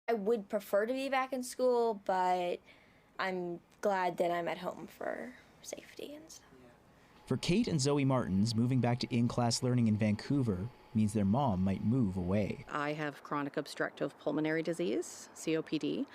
I would prefer to be back in school, but I'm glad that I'm at home for safety and stuff. For Kate and Zoe Martins, moving back to in-class learning in Vancouver means their mom might move away. I have chronic obstructive pulmonary disease, COPD,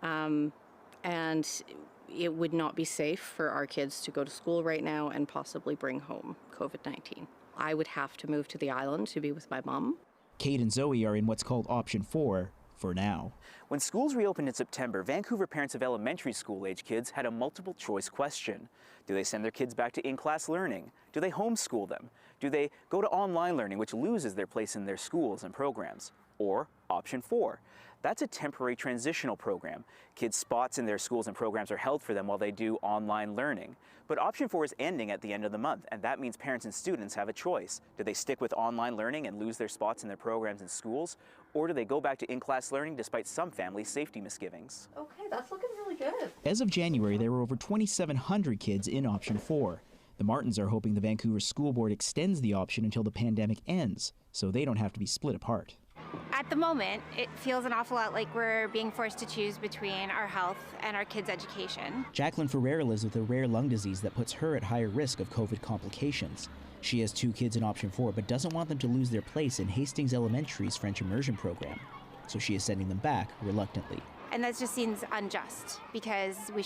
and it would not be safe for our kids to go to school right now and possibly bring home COVID-19. I would have to move to the island to be with my mom. Kate and Zoe are in what's called option 4 for now. When schools reopened in September, Vancouver parents of elementary school-age kids had a multiple-choice question. Do they send their kids back to in-class learning? Do they homeschool them? Do they go to online learning, which loses their place in their schools and programs? Or option 4, that's a temporary transitional program. Kids' spots in their schools and programs are held for them while they do online learning. But option 4 is ending at the end of the month, and that means parents and students have a choice. Do they stick with online learning and lose their spots in their programs and schools? Or do they go back to in-class learning despite some families' safety misgivings? Okay, that's looking really good. As of January, there were over 2,700 kids in option 4. The Martins are hoping the Vancouver School Board extends the option until the pandemic ends, so they don't have to be split apart. At the moment, it feels an awful lot like we're being forced to choose between our health and our kids' education. Jacqueline Ferrer lives with a rare lung disease that puts her at higher risk of COVID complications. She has 2 kids in option 4, but doesn't want them to lose their place in Hastings Elementary's French immersion program. So she is sending them back reluctantly. And that just seems unjust because we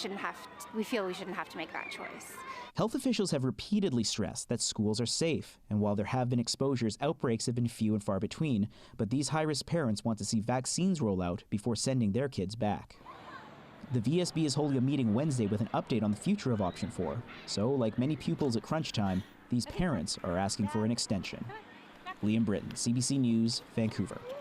feel we shouldn't have to make that choice. Health officials have repeatedly stressed that schools are safe, and while there have been exposures, outbreaks have been few and far between, but these high-risk parents want to see vaccines roll out before sending their kids back. The VSB is holding a meeting Wednesday with an update on the future of option 4, so like many pupils at crunch time, these parents are asking for an extension. Liam Britton, CBC News, Vancouver.